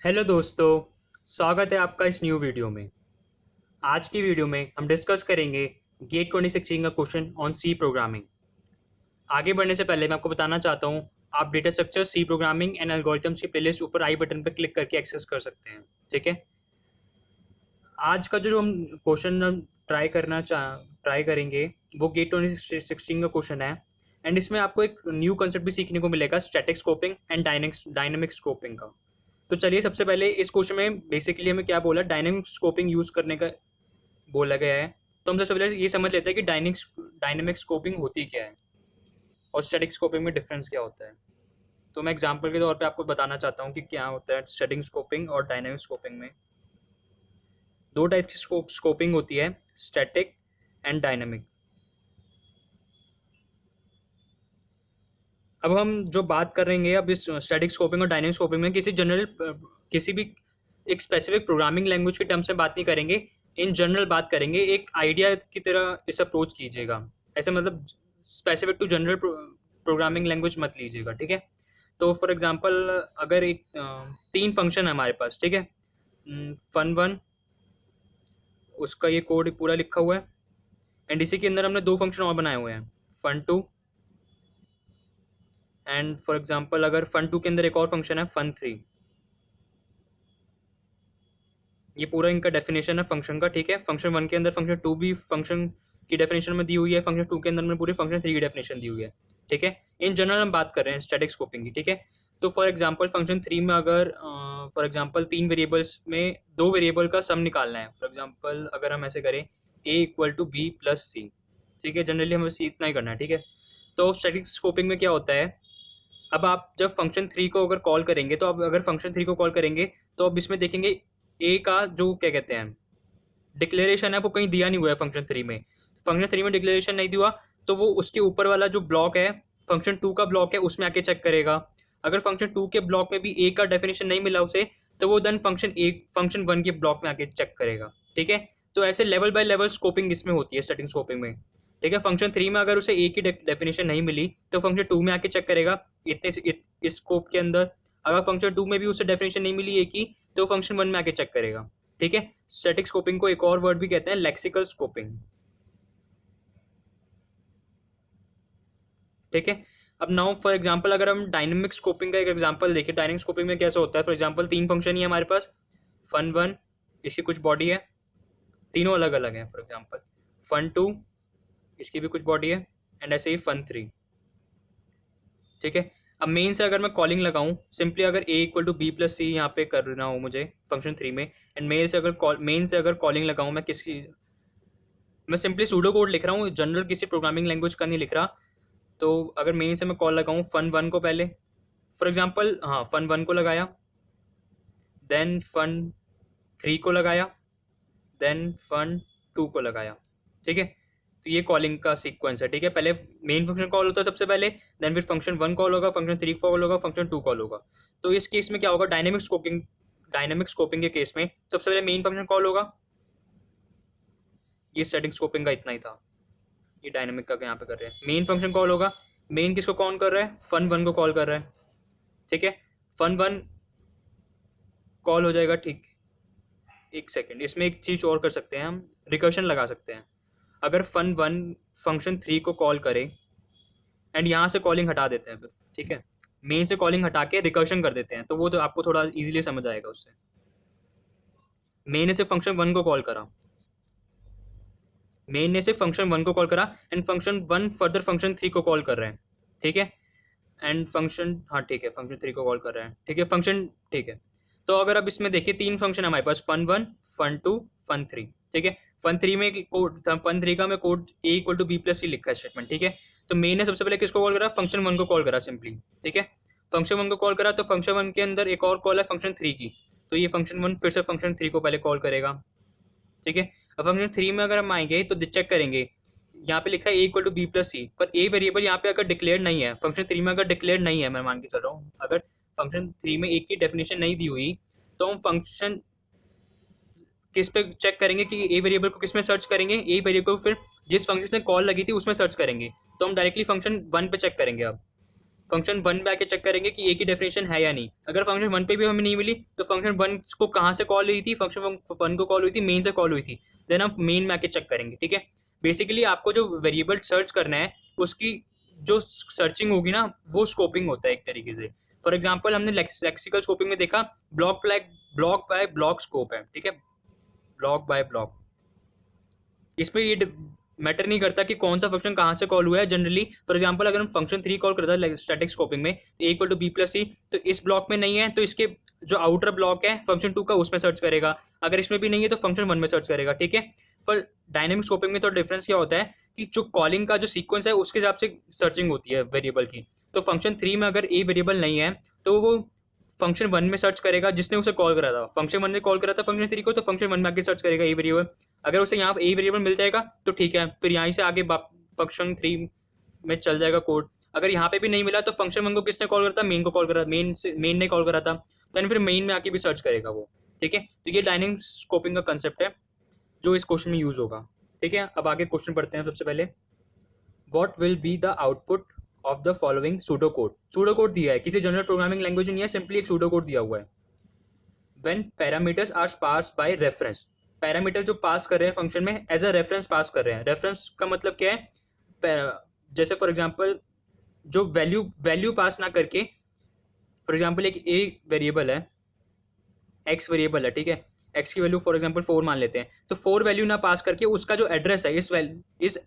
Hello दोस्तों, स्वागत है आपका इस न्यू वीडियो में। आज की वीडियो में हम डिस्कस करेंगे गेट 2016 का क्वेश्चन ऑन सी प्रोग्रामिंग। आगे बढ़ने से पहले मैं आपको बताना चाहता हूँ, आप data structure, C programming and algorithms की प्लेलिस्ट ऊपर आई बटन पर क्लिक करके एक्सेस कर सकते हैं। ठीक है, आज का जो हम क्वेश्चन ट्राई करेंगे वो गेट 2016 का क्वेश्चन है। एंड इसमें आपको एक न्यू कंसेप्ट भी सीखने को मिलेगा, static scoping and dynamic scoping का। तो चलिए, सबसे पहले इस क्वेश्चन में बेसिकली हमें क्या बोला, डायनेमिक स्कोपिंग यूज करने का बोला गया है। तो हम सबसे पहले ये समझ लेते हैं कि डायनेमिक स्कोपिंग होती क्या है और स्टैटिक स्कोपिंग में डिफरेंस क्या होता है। तो मैं एग्जांपल के तौर पे आपको बताना चाहता हूँ कि क्या होता है स्टैटिक स्कोपिंग और डायनेमिक स्कोपिंग में। दो टाइप की स्कोपिंग होती है, स्टैटिक एंड डायनेमिक। अब हम जो बात करेंगे अब इस स्टैटिक स्कोपिंग और डायनेमिक स्कोपिंग में किसी भी एक स्पेसिफिक प्रोग्रामिंग लैंग्वेज के टर्म्स में बात नहीं करेंगे। इन जनरल बात करेंगे, एक आइडिया की तरह इस अप्रोच कीजिएगा। ऐसे मतलब specific to general programming language मत लीजिएगा। ठीक है, तो फॉर एग्जांपल अगर एक तीन फंक्शन है हमारे पास, ठीक है, फन वन, उसका ये कोड पूरा लिखा हुआ है। एंड इसी के अंदर हमने दो फंक्शन और बनाए हुए हैं, fun two. And for example अगर फन टू के अंदर एक और फंक्शन है फन थ्री। ये पूरा इनका डेफिनेशन है फंक्शन का। ठीक है, फंक्शन वन के अंदर फंक्शन टू भी फंक्शन की डेफिनेशन में दी हुई है, फंक्शन टू के अंदर में पूरे फंक्शन थ्री की डेफिनेशन दी हुई है। ठीक है, इन जनरल हम बात कर रहे हैं स्टैटिक स्कोपिंग की। ठीक है, तो फॉर एग्जांपल फंक्शन थ्री में अगर फॉर एग्जांपल तीन वेरिएबल्स में दो वेरिएबल का सम निकालना है। फॉर एग्जांपल अगर हम ऐसे करें ए इक्वल टू बी प्लस सी। ठीक है, जनरली हमें इतना ही करना है। ठीक है, तो स्टैटिक स्कोपिंग में क्या होता है, अब आप जब फंक्शन थ्री को अगर कॉल करेंगे, तो अब अगर फंक्शन थ्री को कॉल करेंगे तो अब इसमें देखेंगे ए का जो क्या कहते हैं डिक्लेरेशन है वो कहीं दिया नहीं हुआ है फंक्शन थ्री में। फंक्शन थ्री में डिक्लेरेशन नहीं दिया, तो वो उसके ऊपर वाला जो ब्लॉक है, फंक्शन टू का ब्लॉक है, उसमें आके चेक करेगा। अगर फंक्शन टू के ब्लॉक में भी ए का डेफिनेशन नहीं मिला उसे, तो वो देन फंक्शन वन के ब्लॉक में आके चेक करेगा। ठीक है, तो ऐसे लेवल बाय लेवल स्कोपिंग इसमें होती है स्टैटिक स्कोपिंग में। ठीक है, फंक्शन थ्री में अगर उसे ए की डेफिनेशन नहीं मिली तो फंक्शन टू में आके चेक करेगा इस स्कोप के अंदर। अगर फंक्शन टू में भी उसे डेफिनेशन नहीं मिली ए की, तो फंक्शन वन में आके चेक करेगा। ठीक है, स्टैटिक स्कोपिंग को एक और वर्ड भी कहते हैं लेक्सिकल स्कोपिंग। ठीक है, अब नाउ फॉर एग्जांपल अगर हम डायनेमिक स्कोपिंग का एक एग्जांपल देखें, डायनेमिक स्कोपिंग में कैसे होता है। फॉर एग्जांपल तीन फंक्शन ही है हमारे पास, फन वन, इसकी कुछ बॉडी है, तीनों अलग अलग हैं। फॉर एग्जांपल फन टू, इसकी भी कुछ बॉडी है, एंड ऐसे ही फन थ्री। ठीक है, अब मेन से अगर मैं कॉलिंग लगाऊं, सिंपली अगर ए इक्वल टू बी प्लस सी यहाँ पे करना हो मुझे फंक्शन थ्री में, एंड मेन से अगर कॉलिंग लगाऊं, मैं सिंपली सूडो कोड लिख रहा हूँ, जनरल किसी प्रोग्रामिंग लैंग्वेज का नहीं लिख रहा। तो अगर मेन से मैं कॉल लगाऊं फन वन को पहले, फॉर एग्जांपल हाँ फन वन को लगाया, देन फन थ्री को लगाया, देन फन टू को लगाया। ठीक है, तो ये कॉलिंग का सीक्वेंस है। ठीक है, पहले मेन फंक्शन कॉल होता है सबसे पहले, देन फिर फंक्शन वन कॉल होगा, फंक्शन थ्री कॉल होगा, फंक्शन टू कॉल होगा। तो इस केस में क्या होगा, डायनेमिक स्कोपिंग के केस में सबसे पहले मेन फंक्शन कॉल होगा। ये स्टैटिक स्कोपिंग का इतना ही था, ये डायनेमिक का यहाँ पे कर रहे हैं। मेन फंक्शन कॉल होगा, मेन किसको कॉल कर रहा है, फन वन को कॉल कर रहा है। ठीक है, फन वन कॉल हो जाएगा। ठीक, एक सेकेंड, इसमें एक चीज और कर सकते हैं, हम रिकर्शन लगा सकते हैं। अगर फन वन फंक्शन थ्री को कॉल करे एंड यहाँ से कॉलिंग हटा देते हैं फिर, ठीक है, मेन से कॉलिंग हटा के रिकर्शन कर देते हैं, तो वो तो आपको थोड़ा इजीली समझ आएगा उससे। मेन ने सिर्फ फंक्शन वन को कॉल करा, मेन ने सिर्फ फंक्शन वन को कॉल करा, and function one further function three को कॉल कर रहे हैं। ठीक है, एंड फंक्शन, हाँ ठीक है, फंक्शन थ्री को कॉल कर रहे हैं। ठीक है, फंक्शन, ठीक है, तो अगर अब इसमें देखिए तीन फंक्शन है हमारे पास, fun one, fun two, fun three. ठीक है, फन थ्री में कोड, फन थ्री का मैं code A equal to B plus C लिखा है स्टेटमेंट। ठीक है, तो मेन ने सबसे पहले किसको कॉल करा, फंक्शन वन को कॉल करा सिंपली। ठीक है, फंक्शन वन को कॉल करा, तो फंक्शन वन के अंदर एक और कॉल है फंक्शन थ्री की, तो ये फंक्शन वन फिर से फंक्शन थ्री को पहले कॉल करेगा। ठीक है, अब फंक्शन थ्री में अगर हम आएंगे तो चेक करेंगे, यहाँ पे लिखा है A equal to B plus सी, पर ए वेरिएबल यहाँ पे अगर डिक्लेयर नहीं है, फंक्शन थ्री में अगर डिक्लेयर नहीं है, मैं मान के चल रहा हूँ, अगर फंक्शन थ्री में ए की डेफिनेशन नहीं दी हुई, तो हम फंक्शन किस पे चेक करेंगे कि ए वेरिएबल को किस में सर्च करेंगे, ए वेरिएबल को फिर जिस फंक्शन से कॉल लगी थी उसमें सर्च करेंगे। तो हम डायरेक्टली फंक्शन वन पे चेक करेंगे अब। फंक्शन वन पे आके चेक करेंगे कि ए की डेफिनेशन है या नहीं। अगर फंक्शन वन पे भी हमें नहीं मिली तो फंक्शन वन को कहाँ से कॉल हुई थी, फंक्शन वन को कॉल हुई थी मेन से कॉल हुई थी, देन हम मेन में आके चेक करेंगे। ठीक है, बेसिकली आपको जो वेरिएबल सर्च करना है उसकी जो सर्चिंग होगी ना वो स्कोपिंग होता है एक तरीके से। फॉर एग्जाम्पल हमने लेक्सिकल स्कोपिंग में देखा ब्लॉक बाय ब्लॉक स्कोप है। ठीक है, ब्लॉक बाय ब्लॉक, इसमें ये मैटर नहीं करता कि कौन सा फंक्शन कहाँ से कॉल हुआ है। जनरली फॉर एग्जांपल अगर हम फंक्शन 3 कॉल करता है स्टैटिक स्कोपिंग में ए इक्वल टू बी प्लस सी, तो इस ब्लॉक में नहीं है तो इसके जो आउटर ब्लॉक है फंक्शन 2 का उसमें सर्च करेगा, अगर इसमें भी नहीं है तो फंक्शन 1 में सर्च करेगा। ठीक है, पर डायनेमिक स्कोपिंग में तो डिफरेंस क्या होता है कि जो कॉलिंग का जो सीक्वेंस है उसके हिसाब से सर्चिंग होती है वेरिएबल की। तो फंक्शन 3 में अगर ए वेरिएबल नहीं है तो वो फंक्शन 1 में सर्च करेगा जिसने उसे कॉल करा था, फंक्शन 1 ने कॉल करा था फंक्शन 3 को, तो फंक्शन 1 में आके सर्च करेगा ए वेरिएबल। अगर उसे यहाँ ए वेरिएबल मिल जाएगा तो ठीक है, फिर यहाँ से आगे फंक्शन 3 में चल जाएगा कोड। अगर यहाँ पे भी नहीं मिला तो फंक्शन 1 को किसने कॉल करा था, मेन को कॉल करा, मेन ने कॉल करा था, देन फिर मेन में आके भी सर्च करेगा वो। ठीक है, तो ये डायनेमिक स्कोपिंग का कंसेप्ट है जो इस क्वेश्चन में यूज होगा। ठीक है, अब आगे क्वेश्चन पढ़ते हैं। सबसे पहले what will be the output of the following pseudo code. Pseudo code दिया है, किसी जनरल प्रोग्रामिंग लैंग्वेज नहीं है, सिंपली एक सूडो कोड दिया हुआ है। When parameters are pass by reference, parameter जो पास कर रहे हैं फंक्शन में एज अ रेफरेंस पास कर रहे हैं। रेफरेंस का मतलब क्या है, जैसे फॉर एग्जांपल जो वैल्यू पास ना करके, फॉर एग्जांपल एक ए वेरिएबल है, एक्स वेरिएबल है, ठीक है, एक्स की वैल्यू फॉर एग्जांपल 4 मान लेते हैं, तो 4 वैल्यू ना पास करके उसका जो एड्रेस है इस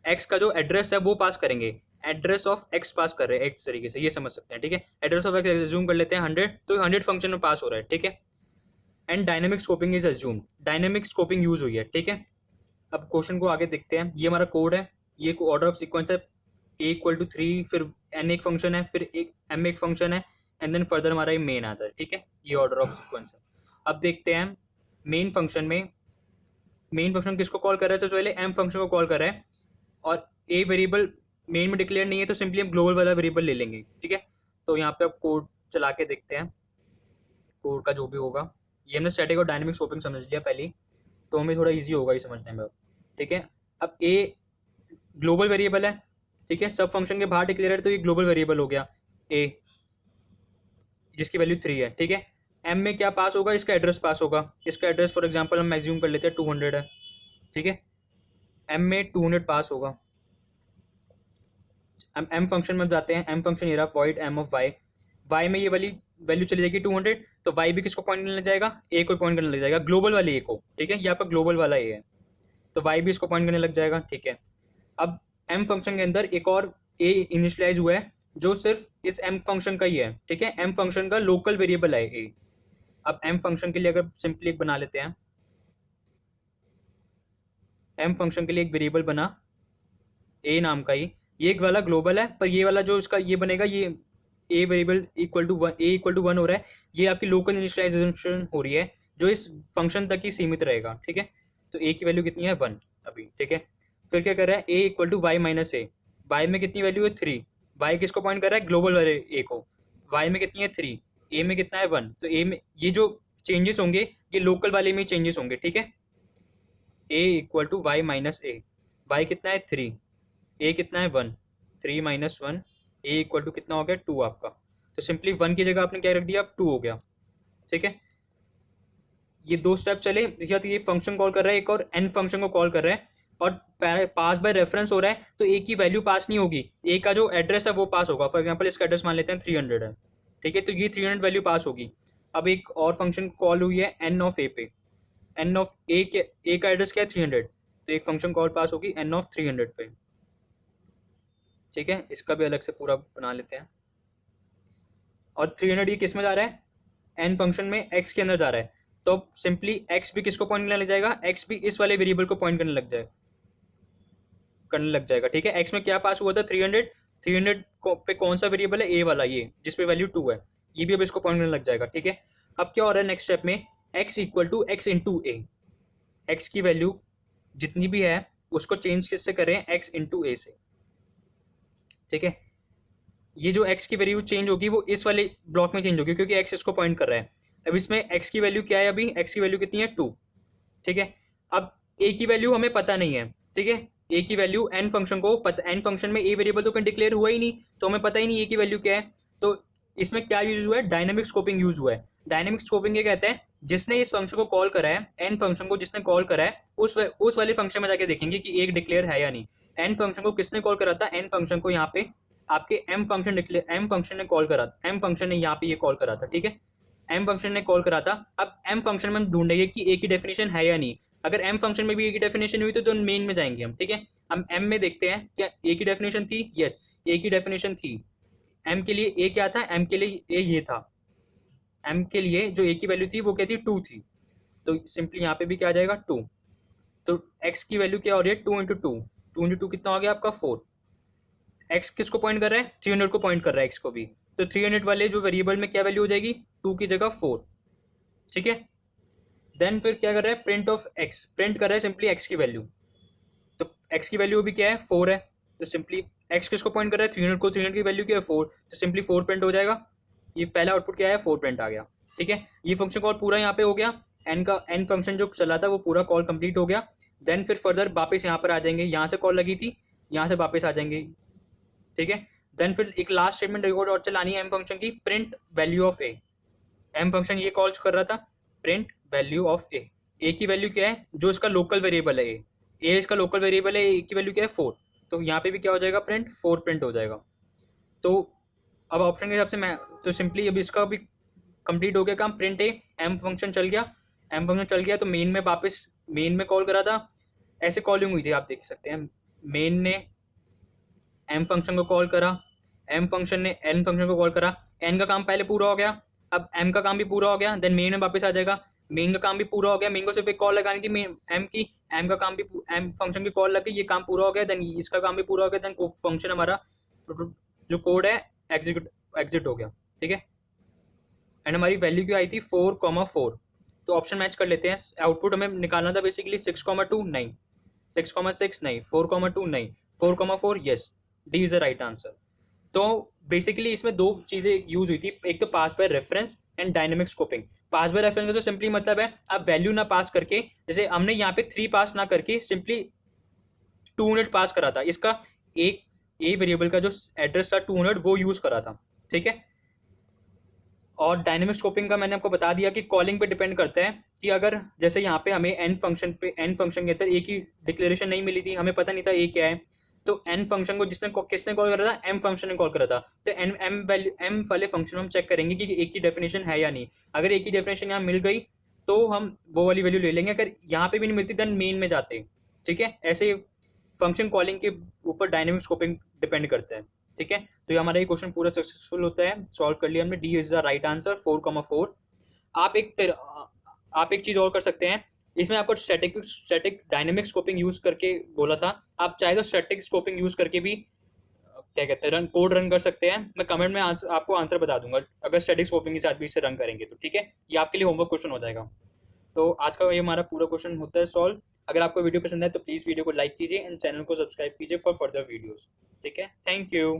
एक्स का जो एड्रेस है वो पास करेंगे। एड्रेस ऑफ एक्स पास कर रहे हैं एक तरीके से, ये समझ सकते हैं। ठीक है, एड्रेस ऑफ एक्स एज्यूम कर लेते हैं 100, तो 100 फंक्शन में पास हो रहा है। ठीक है, and dynamic scoping is assume, dynamic scoping use हुई है। ठीक है, अब क्वेश्चन को आगे देखते हैं। ये हमारा कोड है, ये ऑर्डर ऑफ सीक्वेंस है, ए इक्वल टू 3, फिर एन एक फंक्शन है, फिर एक एम एक फंक्शन है, एंड देन फर्दर हमारा ये मेन आता है। ठीक है, ये ऑर्डर ऑफ सीक्वेंस है। अब देखते हैं मेन फंक्शन में, मेन फंक्शन किसको कॉल कर रहा है, तो पहले एम फंक्शन को कॉल कर रहा है और ए वेरिएबल मेन में डिक्लेयर नहीं है तो सिंपली हम ग्लोबल वाला वेरिएबल ले लेंगे। ठीक है, तो यहाँ पे अब कोड चला के देखते हैं, कोड का जो भी होगा। ये हमने स्टैटिक और डायनेमिक स्कोपिंग समझ लिया पहले, तो हमें थोड़ा इजी होगा ये समझने में। ठीक है, अब ए ग्लोबल वेरिएबल है, ठीक है, सब फंक्शन के बाहर डिक्लेयर है तो ये ग्लोबल वेरिएबल हो गया ए, जिसकी वैल्यू 3 है। ठीक है, एम में क्या पास होगा, इसका एड्रेस पास होगा, इसका एड्रेस फॉर एग्जांपल हम मैक्सिमम कर लेते हैं 200 है। ठीक है, एम में 200 पास होगा। एम फंक्शन में जाते हैं, एम फंक्शन ये रहा void M of Y, Y में ये वाली वैल्यू चली जाएगी 200, तो वाई भी किसको पॉइंट करने लग जाएगा, ए को पॉइंट करने लग जाएगा, ग्लोबल वाले ए को। ठीक है, यहाँ पर ग्लोबल वाला ए है तो वाई भी इसको पॉइंट करने लग जाएगा। ठीक है, अब एम फंक्शन के अंदर एक और ए इनिशियलाइज हुआ है जो सिर्फ इस एम फंक्शन का ही है। ठीक है, एम फंक्शन का लोकल वेरिएबल है ए। अब एम फंक्शन के लिए अगर सिंपली एक बना लेते हैं, एम फंक्शन के लिए एक वेरिएबल बना ए नाम का ही, ये एक वाला ग्लोबल है, पर ये वाला जो इसका ये बनेगा, ये A variable equal to 1, A equal to 1 हो रहा है, ये आपकी लोकल इनिशियलाइजेशन हो रही है जो इस फंक्शन तक ही सीमित रहेगा। ठीक है, तो ए की वैल्यू कितनी है 1 अभी। ठीक है, फिर क्या कर रहा है, A equal to Y minus A, Y में कितनी वैल्यू है 3, वाई किसको पॉइंट कर रहा है, ग्लोबल वाले ए को, वाई में कितनी है 3, ए में कितना है 1, तो ए में ये जो चेंजेस होंगे ये लोकल वाले में चेंजेस होंगे। ठीक है, A equal to Y minus A, Y कितना है 3, ए कितना है 1, 3 माइनस 1, ए इक्वल टू कितना हो गया 2 आपका, तो सिंपली 1 की जगह आपने क्या रख दिया, 2 हो गया। ठीक है, ये दो स्टेप चले, या तो ये फंक्शन कॉल कर रहा है एक और एन फंक्शन को कॉल कर रहा है और पास बाय रेफरेंस हो रहा है, तो ए की वैल्यू पास नहीं होगी, ए का जो एड्रेस है वो पास होगा। फॉर एग्जांपल इसका एड्रेस मान लेते हैं 300 है। ठीक है, तो ये 300 वैल्यू पास होगी। अब एक और फंक्शन कॉल हुई है एन ऑफ ए पे, एन ऑफ ए के, ए का एड्रेस क्या है 300, तो एक फंक्शन कॉल पास होगी एन ऑफ 300 पे। ठीक है, इसका भी अलग से पूरा बना लेते हैं। और 300 ये किस में जा रहा है, एन फंक्शन में एक्स के अंदर जा रहा है, तो सिंपली एक्स भी किसको पॉइंट करने लग जाएगा, एक्स भी इस वाले वेरिएबल को पॉइंट करने लग जाएगा। ठीक है, एक्स में क्या पास हुआ था 300, 300 पे कौन सा वेरिएबल है, ए वाला, ये जिस पे वैल्यू 2 है, ये भी अब इसको पॉइंट करने लग जाएगा। ठीक है, अब क्या हो रहा है नेक्स्ट स्टेप में, X equal to X into A, X की वैल्यू जितनी भी है उसको चेंज किससे करें, एक्स इंटू ए से। ठीक है, ये जो x की वैल्यू चेंज होगी वो इस वाले ब्लॉक में चेंज होगी क्योंकि x इसको पॉइंट कर रहा है। अब इसमें x की वैल्यू क्या है, अभी x की वैल्यू कितनी है 2। ठीक है, अब a की वैल्यू हमें पता नहीं है। ठीक है, ए की वैल्यू एन फंक्शन को पता, एन फंक्शन में ए वेरिएबल तो कहीं डिक्लेयर हुआ ही नहीं, तो हमें पता ही नहीं ए की वैल्यू क्या है। तो इसमें क्या यूज हुआ है, डायनेमिक स्कोपिंग यूज हुआ है। डायनेमिक स्कोपिंग ये कहते हैं जिसने इस फंक्शन को कॉल करा है, एन फंक्शन को जिसने कॉल करा है, उस वाले फंक्शन में जाके देखेंगे कि एक डिक्लेयर है या नहीं। एन फंक्शन को किसने कॉल करा था, एन फंक्शन को यहाँ पे आपके M function declare, M function ने कॉल करा, एम फंक्शन ने यहाँ पे ये कॉल करा था, ठीक है, एम फंक्शन ने कॉल करा था। अब एम फंक्शन में हम ढूंढेंगे कि ए की डेफिनेशन है या नहीं। अगर एम फंक्शन में भी ए की डेफिनेशन हुई तो मेन में जाएंगे हम, ठीक है। हम एम में देखते हैं क्या ए की डेफिनेशन थी, यस ए की डेफिनेशन थी। एम के लिए ए क्या था, एम के लिए ए ये था, एम के लिए जो ए की वैल्यू थी वो क्या थी, 2 थी। तो सिंपली यहाँ पे भी क्या आ जाएगा 2। तो एक्स की वैल्यू क्या हो रही है, 2 इंटू 2 कितना हो गया आपका 4। एक्स किसको पॉइंट कर रहा है, 300 को पॉइंट कर रहा है एक्स को भी। तो 300 वाले जो वेरिएबल में क्या वैल्यू हो जाएगी, 2 की जगह 4, ठीक है। देन फिर क्या कर रहा है, प्रिंट ऑफ एक्स, प्रिंट कर रहा है सिंपली एक्स की वैल्यू। तो एक्स की वैल्यू भी क्या है, 4 है। तो सिंपली एक्स किसको पॉइंट कर रहा है, 300 को, 300 की वैल्यू क्या है 4, तो सिंपली 4 प्रिंट हो जाएगा। ये पहला आउटपुट क्या है, 4 प्रिंट आ गया, ठीक है। ये फंक्शन कॉल पूरा यहाँ पे हो गया, एन का एन फंक्शन जो चला था वो पूरा कॉल कंप्लीट हो गया। देन फिर फर्दर वापस यहाँ पर आ जाएंगे, यहाँ से कॉल लगी थी, यहाँ से वापस आ जाएंगे, ठीक है। देन फिर एक लास्ट स्टेटमेंट रिकॉर्ड और चलानी है एम फंक्शन की, print value of A. M function ये कॉल कर रहा था, print value of A. A की वैल्यू क्या है, जो इसका लोकल वेरिएबल है ए इसका लोकल वेरिएबल है, ए की वैल्यू क्या है 4। तो यहाँ पे भी क्या हो जाएगा, प्रिंट 4 प्रिंट हो जाएगा। तो अब ऑप्शन के हिसाब से मैं तो सिंपली अब इसका भी कंप्लीट हो गया काम, प्रिंट ए, एम फंक्शन चल गया, एम फंक्शन चल गया तो मेन में वापस मेन में कॉल करा था, ऐसे कॉलिंग हुई थी आप देख सकते हैं। मेन ने एम फंक्शन को कॉल करा, एम फंक्शन ने एन फंक्शन को कॉल करा, एन का काम पहले पूरा हो गया, अब एम का काम भी पूरा हो गया, देन मेन में वापस आ जाएगा, मेन का काम भी पूरा हो गया, मेन को सिर्फ एक कॉल लगानी थी एम की, एम का काम भी, एम फंक्शन की कॉल लग गई, ये काम पूरा हो गया, देन इसका काम भी पूरा हो गया, देन फंक्शन हमारा जो कोड है एग्जिट हो गया, ठीक है। एंड हमारी वैल्यू क्या आई थी 4,4। तो ऑप्शन मैच कर लेते हैं, आउटपुट हमें निकालना था बेसिकली 6,2 9, 6,6 नहीं, 4,2 नहीं, 4,4 yes, D is the right answer. तो बेसिकली इसमें दो चीजें यूज हुई थी, एक तो pass by reference and dynamic scoping. Pass by reference का तो सिंपली मतलब है आप वैल्यू ना पास करके, जैसे हमने यहाँ पे 3 पास ना करके सिंपली 200 पास करा था, इसका एक ए वेरिएबल का जो एड्रेस था 200 वो यूज करा था, ठीक है। और डायनेमिक स्कोपिंग का मैंने आपको बता दिया कि कॉलिंग पे डिपेंड करता है कि अगर जैसे यहाँ पे हमें एन फंक्शन के अंदर ए की डिक्लेरेशन नहीं मिली थी, हमें पता नहीं था ए क्या है, तो एन फंक्शन को किसने कॉल करा था, एम फंक्शन ने कॉल करा था। तो एन एम वैल्यू एम वाले फंक्शन में हम चेक करेंगे कि ए की डेफिनेशन है या नहीं। अगर ए की डेफिनेशन यहाँ मिल गई तो हम वो वाली वैल्यू ले लेंगे, अगर यहाँ पे भी नहीं मिलती देन मेन में जाते, ठीक है। ऐसे फंक्शन कॉलिंग के ऊपर डायनेमिक स्कोपिंग डिपेंड करता है, ठीक है। तो ये हमारा ये क्वेश्चन पूरा सक्सेसफुल होता है, सॉल्व कर लिया हमने, D is the right answer 4,4। आप एक चीज और कर सकते हैं, इसमें आपको स्टैटिक डायनेमिक स्कोपिंग यूज करके बोला था, आप चाहे तो स्टैटिक स्कोपिंग यूज करके भी क्या कहते हैं कोड रन कर सकते हैं। मैं कमेंट में आपको आंसर बता दूंगा अगर स्टैटिक स्कोपिंग के साथ भी इसे रन करेंगे तो, ठीक है। ये आपके लिए होमवर्क क्वेश्चन हो जाएगा। तो आज का ये हमारा पूरा क्वेश्चन होता है सॉल्व। अगर आपको वीडियो पसंद है तो प्लीज़ वीडियो को लाइक कीजिए एंड चैनल को सब्सक्राइब कीजिए फॉर फर्दर वीडियोस, ठीक है। Thank you.